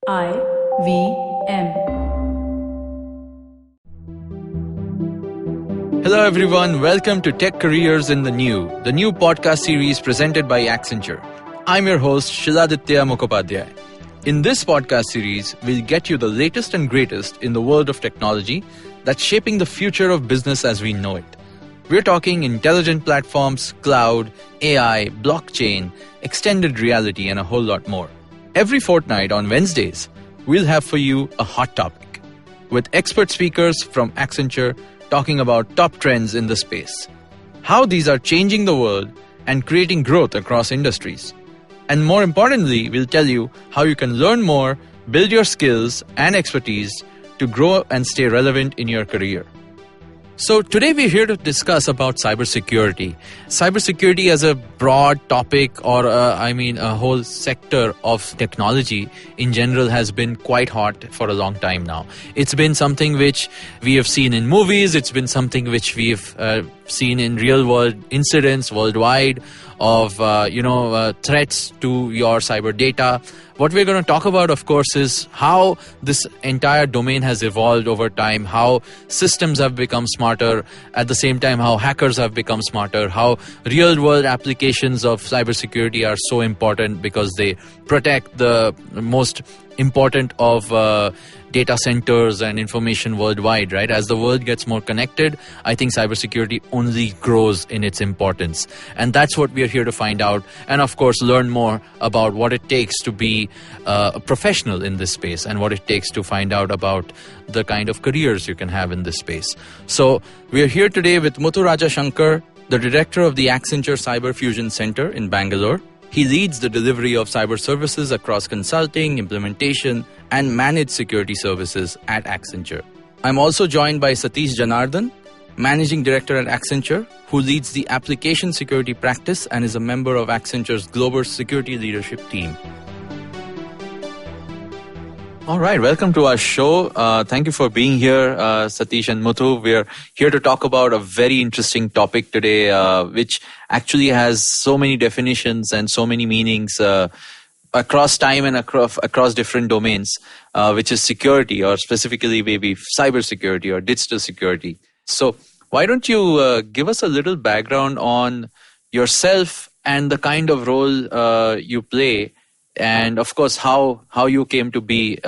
IVM. Hello everyone, welcome to Tech Careers in the new podcast series presented by Accenture. I'm your host Shiladitya Mukhopadhyaya. In this podcast series, we'll get you the latest and greatest in the world of technology that's shaping the future of business as we know it. We're talking intelligent platforms, cloud, AI, blockchain, extended reality, and a whole lot more. Every fortnight on Wednesdays, we'll have for you a hot topic with expert speakers from Accenture talking about top trends in the space, how these are changing the world and creating growth across industries. And more importantly, we'll tell you how you can learn more, build your skills and expertise to grow and stay relevant in your career. So today we're here to discuss about cybersecurity. Cybersecurity as a broad topic or a whole sector of technology in general has been quite hot for a long time now. It's been something which we have seen in movies. It's been something which we've seen in real world incidents worldwide of threats to your cyber data. What we're going to talk about, of course, is how this entire domain has evolved over time, how systems have become smarter, at the same time how hackers have become smarter, how real-world applications of cybersecurity are so important because they protect the most important of data centers and information worldwide, right? As the world gets more connected, I think cybersecurity only grows in its importance. And that's what we are here to find out. And of course, learn more about what it takes to be a professional in this space and what it takes to find out about the kind of careers you can have in this space. So we are here today with Muthu Raja Sankar, the director of the Accenture Cyber Fusion Center in Bangalore. He leads the delivery of cyber services across consulting, implementation, and managed security services at Accenture. I'm also joined by Satish Janardhanan, Managing Director at Accenture, who leads the application security practice and is a member of Accenture's global security leadership team. All right, welcome to our show. Thank you for being here, Satish and Muthu. We're here to talk about a very interesting topic today, which actually has so many definitions and so many meanings across time and across different domains, which is security, or specifically maybe cybersecurity or digital security. So why don't you give us a little background on yourself and the kind of role you play, and of course, how you came to be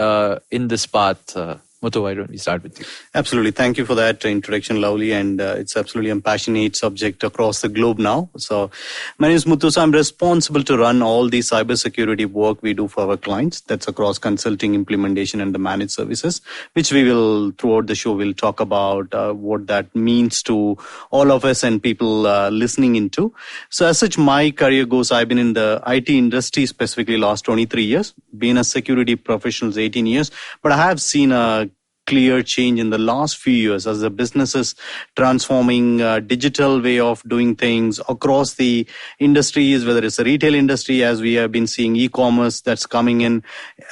in this path. Muthu, why don't we start with you? Absolutely. Thank you for that introduction, lovely. And it's absolutely a passionate subject across the globe now. So my name is Muthu. So I'm responsible to run all the cybersecurity work we do for our clients. That's across consulting, implementation, and the managed services, which we will, throughout the show, we'll talk about what that means to all of us and people listening into. So as such, my career goes, I've been in the IT industry, specifically last 23 years, been a security professional 18 years, but I have seen a clear change in the last few years as the business is transforming digital way of doing things across the industries, whether it's the retail industry, as we have been seeing e-commerce that's coming in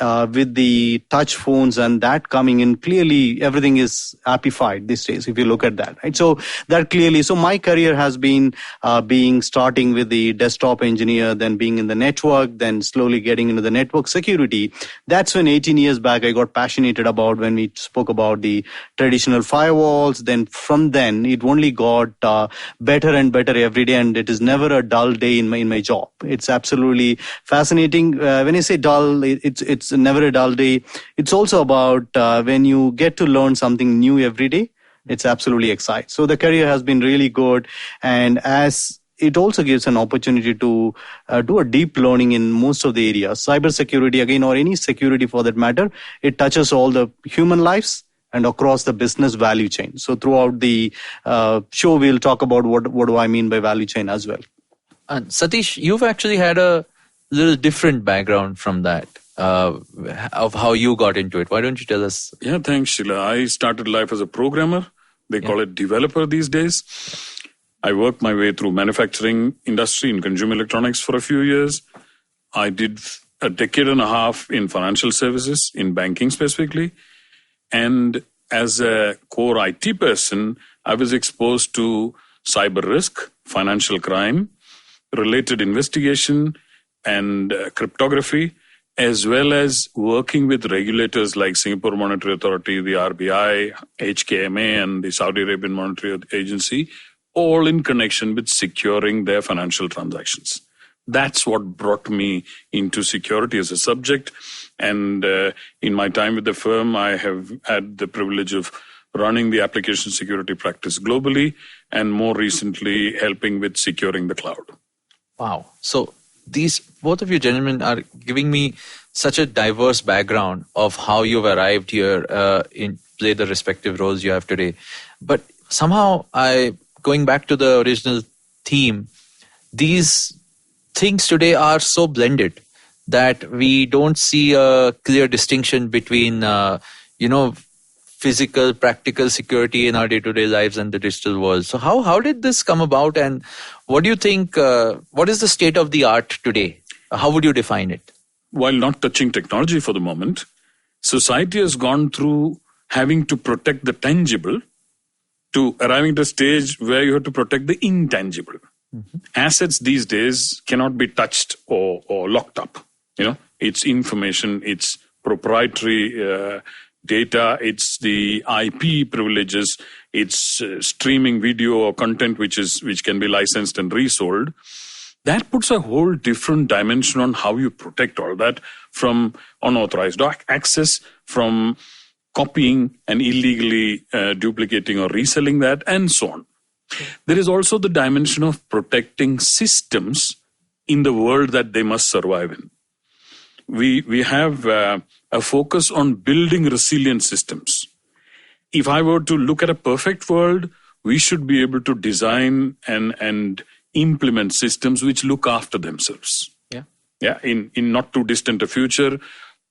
with the touch phones, and that coming in clearly, everything is appified these days if you look at that, right? So that clearly, so my career has been starting with the desktop engineer, then being in the network, then slowly getting into the network security. That's when 18 years back I got passionate about when we spoke about the traditional firewalls. Then from then it only got better and better every day, and it is never a dull day in my job. It's absolutely fascinating. When I say dull, it's never a dull day. It's also about when you get to learn something new every day. It's absolutely exciting. So the career has been really good, and as it also gives an opportunity to do a deep learning in most of the areas. Cybersecurity, again, or any security for that matter, it touches all the human lives and across the business value chain. So throughout the show, we'll talk about what do I mean by value chain as well. And Satish, you've actually had a little different background from that, of how you got into it. Why don't you tell us? Yeah, thanks, Sheila. I started life as a programmer. They call it developer these days. I worked my way through manufacturing industry in consumer electronics for a few years. I did a decade and a half in financial services, in banking specifically. And as a core IT person, I was exposed to cyber risk, financial crime, related investigation, and cryptography. as well as working with regulators like Singapore Monetary Authority, the RBI, HKMA, and the Saudi Arabian Monetary Agency, all in connection with securing their financial transactions. That's what brought me into security as a subject. And in my time with the firm, I have had the privilege of running the application security practice globally, and more recently helping with securing the cloud. Wow. So these, both of you gentlemen, are giving me such a diverse background of how you've arrived here in play the respective roles you have today. But somehow, going back to the original theme, these things today are so blended that we don't see a clear distinction between, physical, practical security in our day-to-day lives and the digital world. So how did this come about, and what do you think, what is the state of the art today? How would you define it? While not touching technology for the moment, society has gone through having to protect the tangible to arriving at a stage where you have to protect the intangible. Mm-hmm. Assets these days cannot be touched or locked up. It's information, it's proprietary data, it's the IP privileges, it's streaming video or content which can be licensed and resold. That puts a whole different dimension on how you protect all that, from unauthorized access, from copying and illegally duplicating or reselling that, and so on. There is also the dimension of protecting systems in the world that they must survive in. We have a focus on building resilient systems. If I were to look at a perfect world, we should be able to design and implement systems which look after themselves. Yeah. In not too distant a future,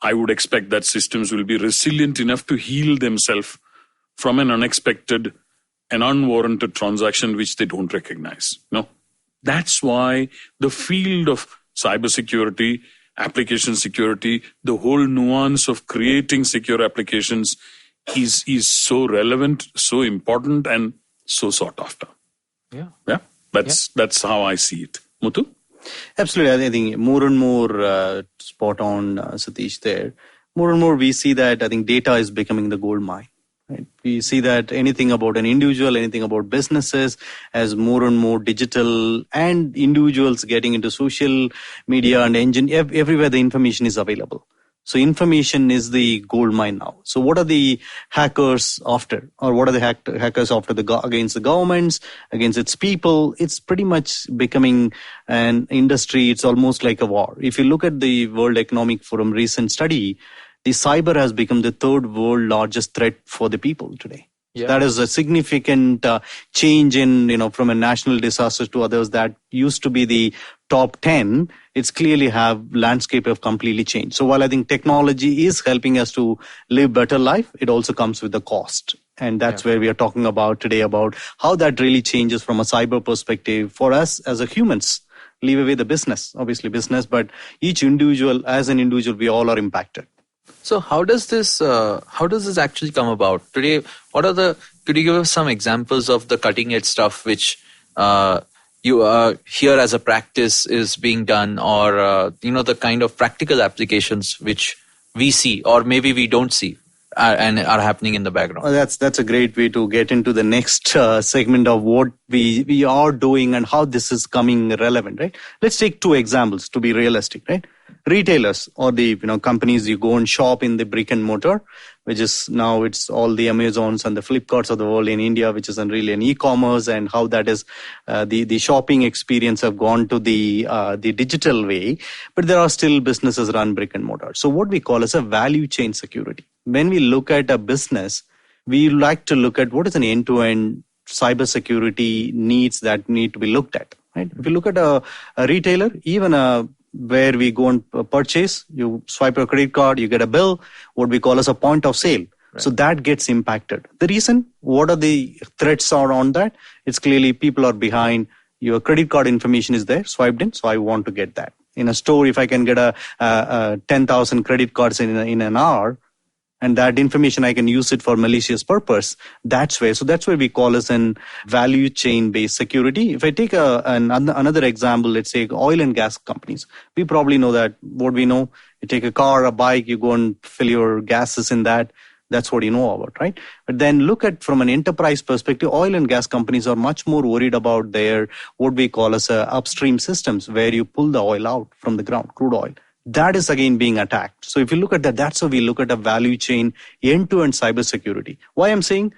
I would expect that systems will be resilient enough to heal themselves from an unexpected and unwarranted transaction which they don't recognize. That's why the field of cybersecurity, application security, the whole nuance of creating secure applications is so relevant, so important, and so sought after. Yeah. That's how I see it. Muthu? Absolutely. I think more and more spot on, Satish, there. More and more we see that I think data is becoming the gold mine. Right? We see that anything about an individual, anything about businesses, as more and more digital and individuals getting into social media and everywhere the information is available. So information is the gold mine now. So what are the hackers after? Or what are the hackers after against the governments, against its people? It's pretty much becoming an industry. It's almost like a war. If you look at the World Economic Forum recent study, the cyber has become the third world largest threat for the people today. Yeah. That is a significant change in, from a national disaster to others that used to be the top 10. It's clearly landscape have completely changed. So while I think technology is helping us to live better life, it also comes with the cost. And that's where we are talking about today, about how that really changes from a cyber perspective for us as a humans. Leave away the business, obviously business, but each individual, as an individual, we all are impacted. So how does this actually come about today? Could you give us some examples of the cutting edge stuff which you here as a practice is being done, or the kind of practical applications which we see or maybe we don't see and are happening in the background? Well, that's a great way to get into the next segment of what we are doing and how this is coming relevant, right? Let's take two examples to be realistic, right? Retailers or the companies you go and shop in the brick and mortar, which is now it's all the Amazons and the Flipkarts of the world in India, which is really an e-commerce, and how that is the shopping experience have gone to the digital way. But there are still businesses run brick and mortar. So what we call as a value chain security. When we look at a business, we like to look at what is an end-to-end cybersecurity needs that need to be looked at. Right? If you look at a retailer, even where we go and purchase, you swipe your credit card, you get a bill, what we call as a point of sale. Right. So that gets impacted. The reason, what are the threats are on that? It's clearly people are behind. Your credit card information is there, swiped in, so I want to get that. In a store, if I can get a 10,000 credit cards in an hour, and that information I can use it for malicious purpose. That's where we call as an value chain based security. If I take another example, let's say oil and gas companies, we probably know that what we know, you take a car, a bike, you go and fill your gases in that. That's what you know about, right? But then look at from an enterprise perspective, oil and gas companies are much more worried about their what we call as upstream systems, where you pull the oil out from the ground, crude oil. That is again being attacked. So if you look at that, that's how we look at a value chain, end-to-end cybersecurity. Why I'm saying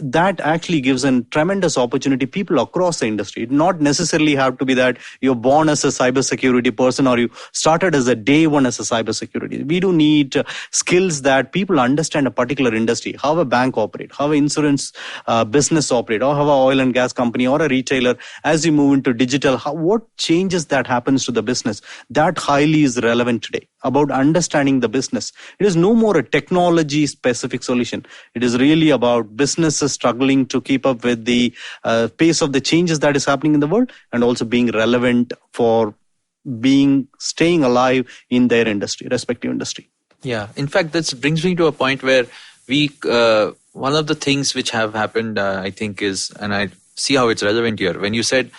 that actually gives a tremendous opportunity people across the industry. It not necessarily have to be that you're born as a cybersecurity person or you started as a day one as a cybersecurity. We do need skills that people understand a particular industry, how a bank operate, how an insurance business operate, or how an oil and gas company or a retailer. As you move into digital, what changes that happens to the business, that highly is relevant today about understanding the business. It is no more a technology specific solution. It is really about businesses struggling to keep up with the pace of the changes that is happening in the world, and also being relevant for staying alive in their industry, respective industry. Yeah, in fact, that brings me to a point where one of the things which have happened, I think is, and I see how it's relevant here, when you said,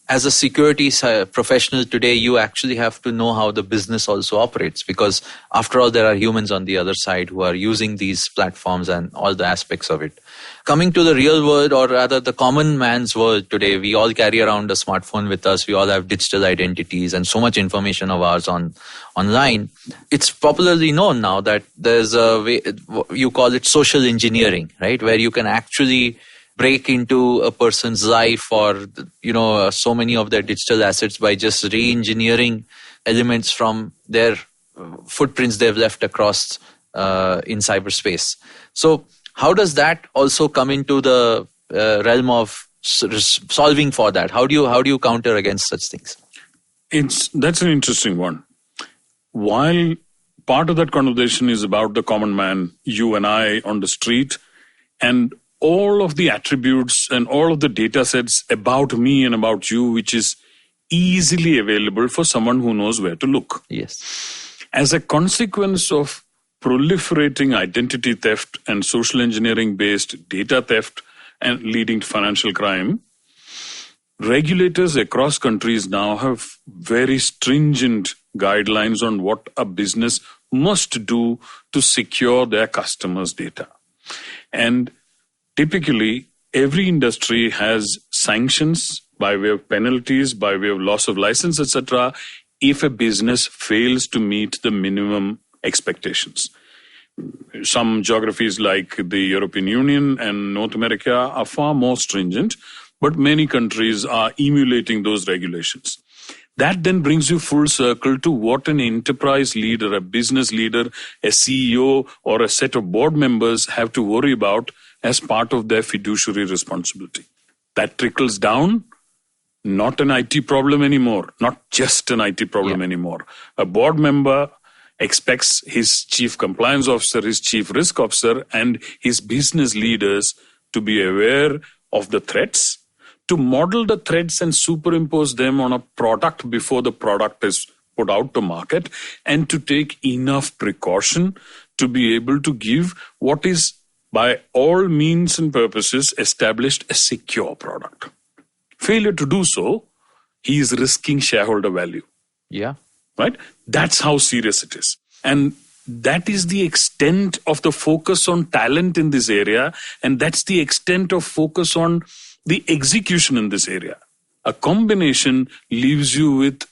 as a security professional today, you actually have to know how the business also operates, because after all, there are humans on the other side who are using these platforms and all the aspects of it. Coming to the real world, or rather the common man's world today, we all carry around a smartphone with us. We all have digital identities and so much information of ours online. It's popularly known now that there's a way, you call it social engineering, right? Where you can actually break into a person's life or, so many of their digital assets by just re-engineering elements from their footprints they've left across in cyberspace. So how does that also come into the realm of solving for that? How do you counter against such things? That's an interesting one. While part of that conversation is about the common man, you and I on the street, and all of the attributes and all of the data sets about me and about you, which is easily available for someone who knows where to look. Yes. As a consequence of proliferating identity theft and social engineering based data theft and leading to financial crime, regulators across countries now have very stringent guidelines on what a business must do to secure their customers' data. And typically, every industry has sanctions by way of penalties, by way of loss of license, etc., if a business fails to meet the minimum expectations. Some geographies like the European Union and North America are far more stringent, but many countries are emulating those regulations. That then brings you full circle to what an enterprise leader, a business leader, a CEO, or a set of board members have to worry about as part of their fiduciary responsibility. That trickles down, not an IT problem anymore, not just an IT problem anymore. A board member expects his chief compliance officer, his chief risk officer, and his business leaders to be aware of the threats, to model the threats and superimpose them on a product before the product is put out to market, and to take enough precaution to be able to give what is, by all means and purposes, established a secure product. Failure to do so, he is risking shareholder value. Yeah. Right? That's how serious it is. And that is the extent of the focus on talent in this area. And that's the extent of focus on the execution in this area. A combination leaves you with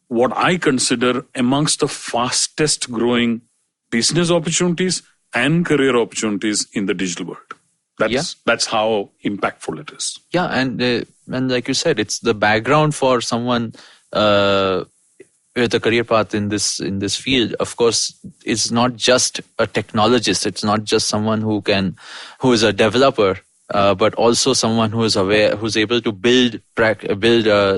what I consider amongst the fastest growing business opportunities and career opportunities in the digital world. That's how impactful it is. Yeah, and like you said, it's the background for someone with a career path in this field. Of course, it's not just a technologist. It's not just someone who is a developer, but also someone who is aware, who's able to build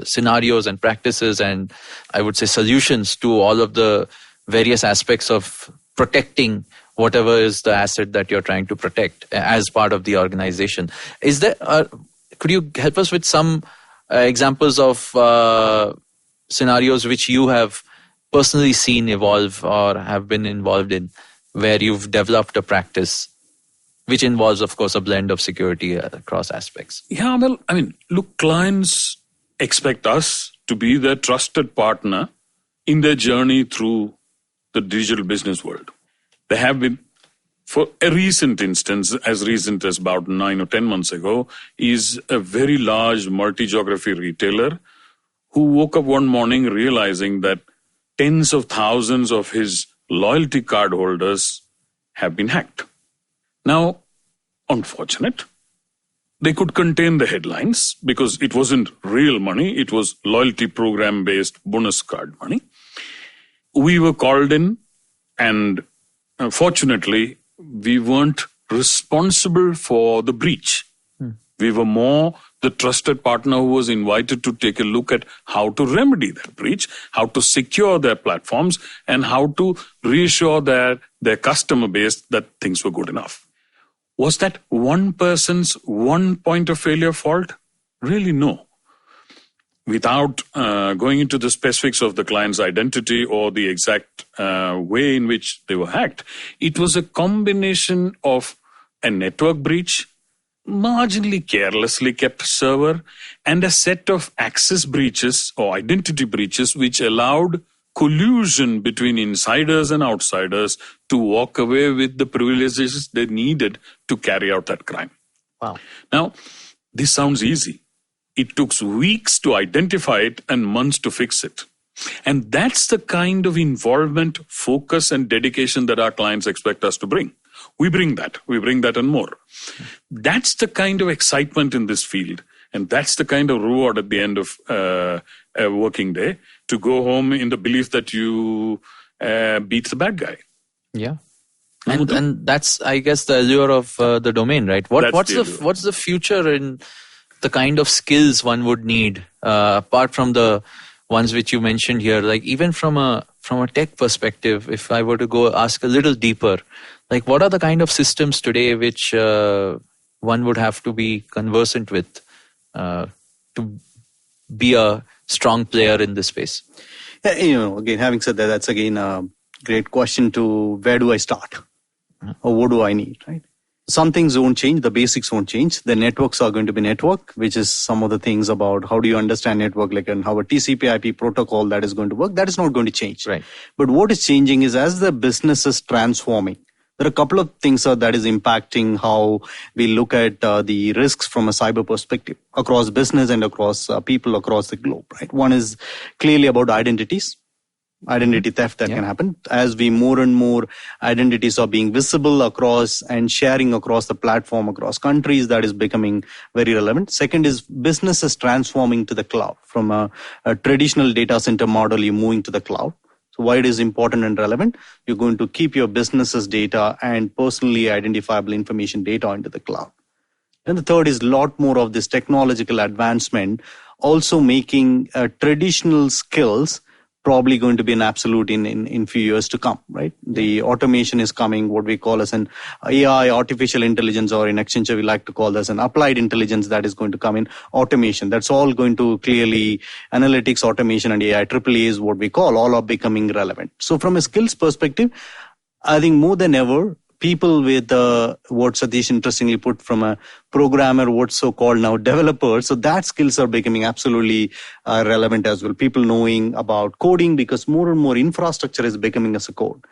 scenarios and practices, and I would say solutions to all of the various aspects of protecting whatever is the asset that you're trying to protect as part of the organization. Is there? Could you help us with some examples of scenarios which you have personally seen evolve or have been involved in? where you've developed a practice which involves, of course, a blend of security across aspects? Yeah, well, I mean, look, clients expect us to be their trusted partner in their journey through the digital business world. They have been, for a recent instance, as recent as about 9 or 10 months ago, is a very large multi-geography retailer who woke up one morning realizing that tens of thousands of his loyalty card holders have been hacked. Now, unfortunate, they could contain the headlines because it wasn't real money. It was loyalty program-based bonus card money. We were called in, and fortunately, we weren't responsible for the breach. We were more the trusted partner who was invited to take a look at how to remedy that breach, how to secure their platforms, and how to reassure their customer base that things were good enough. Was that one person's one point of failure fault? Really, no. Without going into the specifics of the client's identity or the exact way in which they were hacked, it was a combination of a network breach, marginally carelessly kept server, and a set of access breaches or identity breaches which allowed collusion between insiders and outsiders to walk away with the privileges they needed to carry out that crime. Wow. Now, this sounds easy. It took weeks to identify it and months to fix it. And that's the kind of involvement, focus, and dedication that our clients expect us to bring. We bring that. We bring that and more. That's the kind of excitement in this field. And that's the kind of reward at the end of a working day, to go home in the belief that you beat the bad guy. Yeah. And that's, I guess, the allure of the domain, right? What's the future in the kind of skills one would need, apart from the ones which you mentioned here? Like, even from a tech perspective, if I were to go ask a little deeper, like, what are the kind of systems today which one would have to be conversant with to be a strong player in this space? Yeah, again, having said that, that's again a great question to where do I start? Or what do I need, right? Some things won't change, the basics won't change. The networks are going to be network, which is some of the things about how do you understand network, like, and how a TCP IP protocol that is going to work, that is not going to change. Right. But what is changing is as the business is transforming, there are a couple of things that is impacting how we look at the risks from a cyber perspective across business and across people across the globe, right? One is clearly about identities. Identity theft that can happen as we more and more identities are being visible across and sharing across the platform across countries. That is becoming very relevant. Second is businesses transforming to the cloud from a traditional data center model. You're moving to the cloud. So why it is important and relevant? You're going to keep your business's data and personally identifiable information data into the cloud. And the third is a lot more of this technological advancement, also making traditional skills probably going to be an absolute in few years to come, right? The automation is coming, what we call as an AI, artificial intelligence, or in Accenture, we like to call this an applied intelligence that is going to come in automation. That's all going to clearly analytics, automation, and AI, AAA is what we call, all are becoming relevant. So from a skills perspective, I think more than ever, people with what Satish interestingly put from a programmer, what's so-called now developer. So that skills are becoming absolutely relevant as well. People knowing about coding because more and more infrastructure is becoming as a code.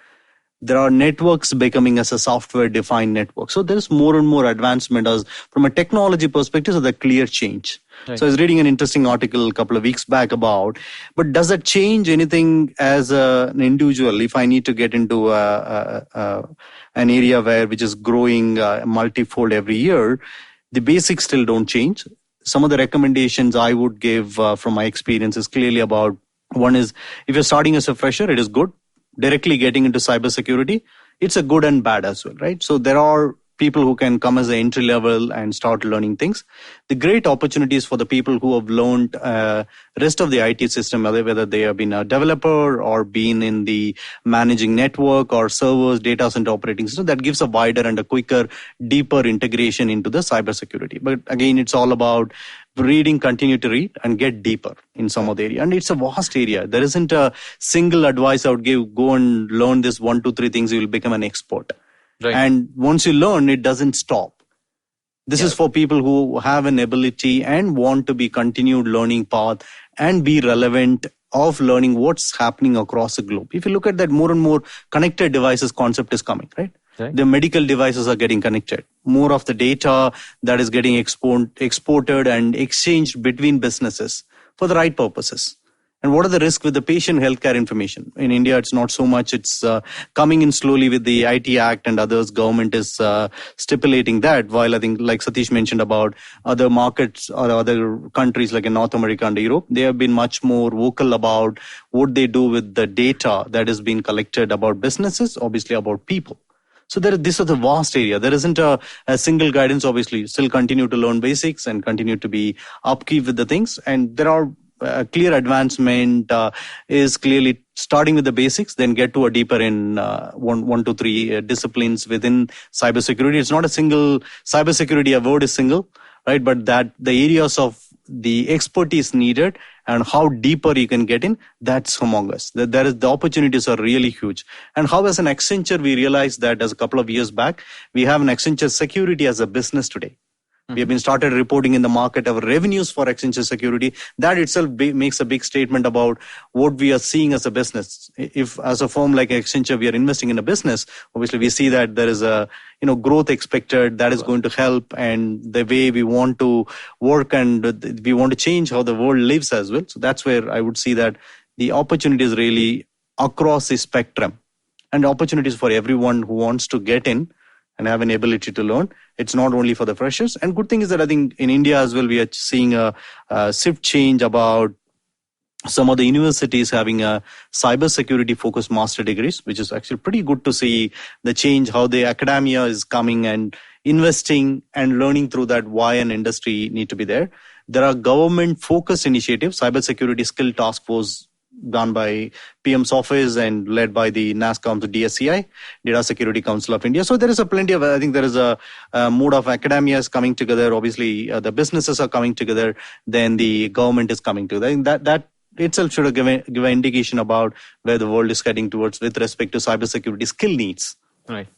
There are networks becoming as a software-defined network. So there's more and more advancement as from a technology perspective, so the clear change. Right. So I was reading an interesting article a couple of weeks back about, but does it change anything as an individual if I need to get into an area which is growing multifold every year? The basics still don't change. Some of the recommendations I would give from my experience is clearly about, one is if you're starting as a fresher, it is good. Directly getting into cybersecurity, it's a good and bad as well, right? So there are people who can come as an entry level and start learning things. The great opportunities for the people who have learned rest of the IT system, whether they have been a developer or been in the managing network or servers, data center operating system, that gives a wider and a quicker, deeper integration into the cybersecurity. But again, it's all about reading, continue to read and get deeper in some of the area. And it's a vast area. There isn't a single advice I would give, go and learn this 1, 2, 3 things, you will become an expert. Right. And once you learn, it doesn't stop. This is for people who have an ability and want to be continued learning path and be relevant of learning what's happening across the globe. If you look at that, more and more connected devices concept is coming, right? The medical devices are getting connected. More of the data that is getting exported and exchanged between businesses for the right purposes. And what are the risks with the patient healthcare information? In India, it's not so much. It's coming in slowly with the IT Act and others. Government is stipulating that, while I think, like Satish mentioned about other markets or other countries like in North America and Europe, they have been much more vocal about what they do with the data that is being collected about businesses, obviously about people. So this is a vast area. There isn't a single guidance, obviously. Still continue to learn basics and continue to be upkeep with the things. And there are clear advancement is clearly starting with the basics, then get to a deeper in 1 to 3 disciplines within cybersecurity. It's not a single cybersecurity, a word is single, right? But that the areas of the expertise needed and how deeper you can get in, that's humongous. The opportunities are really huge. And how as an Accenture, we realized that as a couple of years back, we have an Accenture Security as a business today. We have been started reporting in the market our revenues for Accenture Security. That itself makes a big statement about what we are seeing as a business. If as a firm like Accenture, we are investing in a business, obviously we see that there is a growth expected that is going to help, and the way we want to work and we want to change how the world lives as well. So that's where I would see that the opportunity is really across the spectrum, and opportunities for everyone who wants to get in and have an ability to learn. It's not only for the freshers. And good thing is that I think in India as well, we are seeing a shift change about some of the universities having a cybersecurity focused master degrees, which is actually pretty good to see the change, how the academia is coming and investing and learning through that, why an industry need to be there. There are government focused initiatives, cybersecurity skill task force done by PM's office and led by the NASCOM, the DSCI, Data Security Council of India. So there is a plenty of, I think there is a mood of academia is coming together. Obviously, the businesses are coming together. Then the government is coming together. I think that itself should give an indication about where the world is heading towards with respect to cybersecurity skill needs. Right.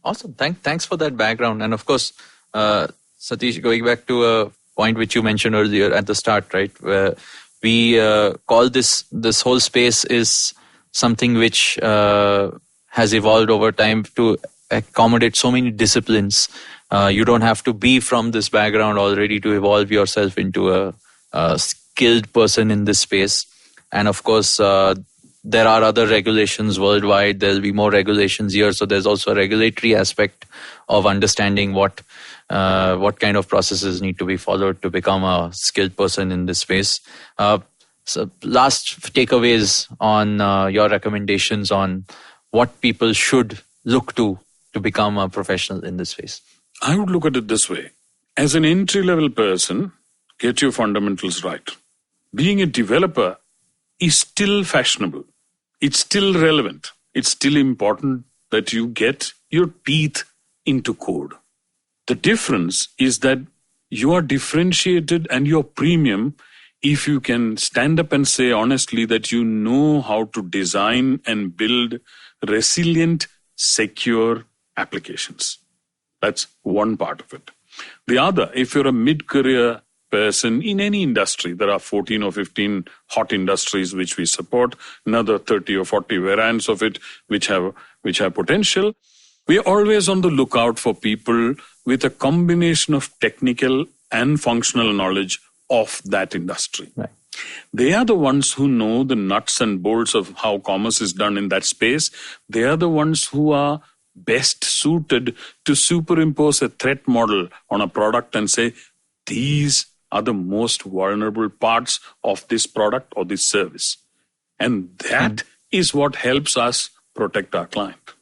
Awesome. Thanks for that background. And of course, Satish, going back to a point which you mentioned earlier at the start, right, where we call this whole space is something which has evolved over time to accommodate so many disciplines. You don't have to be from this background already to evolve yourself into a skilled person in this space. And of course, there are other regulations worldwide. There'll be more regulations here. So there's also a regulatory aspect of understanding what kind of processes need to be followed to become a skilled person in this space. So last takeaways on your recommendations on what people should look to become a professional in this space. I would look at it this way. As an entry-level person, get your fundamentals right. Being a developer is still fashionable. It's still relevant. It's still important that you get your teeth into code. The difference is that you are differentiated and you're premium if you can stand up and say honestly that you know how to design and build resilient, secure applications. That's one part of it. The other, if you're a mid-career person in any industry, there are 14 or 15 hot industries which we support, another 30 or 40 variants of it which have potential. We are always on the lookout for people with a combination of technical and functional knowledge of that industry. Right. They are the ones who know the nuts and bolts of how commerce is done in that space. They are the ones who are best suited to superimpose a threat model on a product and say, these are the most vulnerable parts of this product or this service. And that is what helps us protect our client.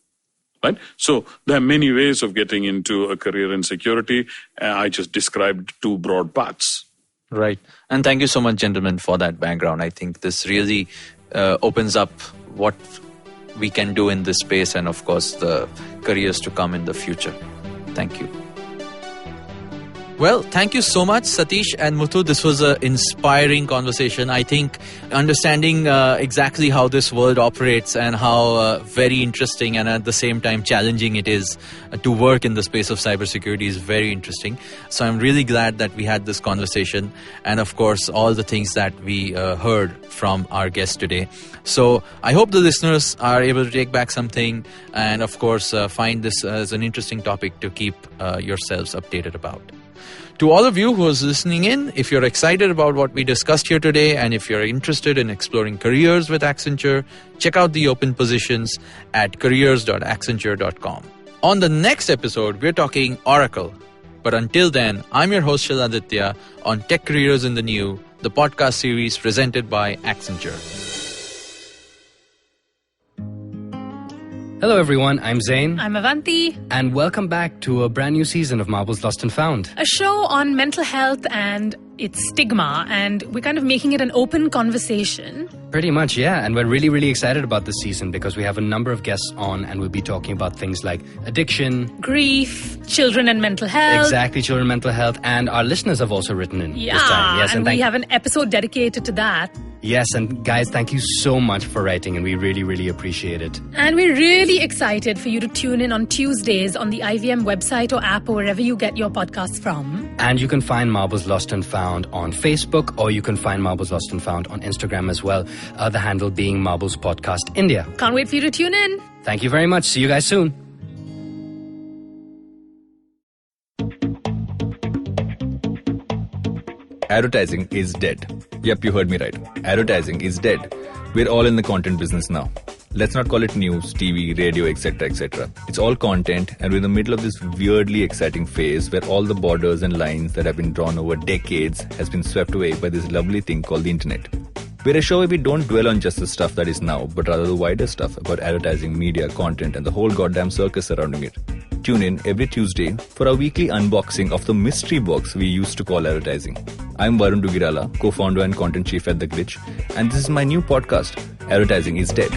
Right? So there are many ways of getting into a career in security. I just described two broad paths. Right. And thank you so much, gentlemen, for that background. I think this really opens up what we can do in this space and, of course, the careers to come in the future. Thank you. Well, thank you so much, Satish and Muthu. This was an inspiring conversation. I think understanding exactly how this world operates and how very interesting and at the same time challenging it is to work in the space of cybersecurity is very interesting. So I'm really glad that we had this conversation and, of course, all the things that we heard from our guest today. So I hope the listeners are able to take back something and, of course, find this as an interesting topic to keep yourselves updated about. To all of you who is listening in, if you're excited about what we discussed here today and if you're interested in exploring careers with Accenture, check out the open positions at careers.accenture.com. On the next episode, we're talking Oracle. But until then, I'm your host Shiladitya on Tech Careers in the New, the podcast series presented by Accenture. Hello everyone, I'm Zain. I'm Avanti. And welcome back to a brand new season of Marbles Lost and Found. A show on mental health and its stigma, and we're kind of making it an open conversation. Pretty much, yeah. And we're really, really excited about this season because we have a number of guests on and we'll be talking about things like addiction, grief, children and mental health. Exactly, children and mental health. And our listeners have also written in this time. Yes, and we have an episode dedicated to that. Yes, and guys, thank you so much for writing and we really, really appreciate it. And we're really excited for you to tune in on Tuesdays on the IVM website or app or wherever you get your podcasts from. And you can find Marbles Lost and Found on Facebook or you can find Marbles Lost and Found on Instagram as well. The handle being Marbles Podcast India. Can't wait for you to tune in. Thank you very much. See you guys soon. Advertising is dead. Yep, you heard me right. Advertising is dead. We're all in the content business now. Let's not call it news, TV, radio, etc., etc. It's all content, and we're in the middle of this weirdly exciting phase where all the borders and lines that have been drawn over decades has been swept away by this lovely thing called the internet. We're a show where we don't dwell on just the stuff that is now, but rather the wider stuff about advertising, media, content, and the whole goddamn circus surrounding it. Tune in every Tuesday for our weekly unboxing of the mystery box we used to call advertising. I'm Varun Dugirala, co-founder and content chief at The Glitch, and this is my new podcast, Advertising is Dead.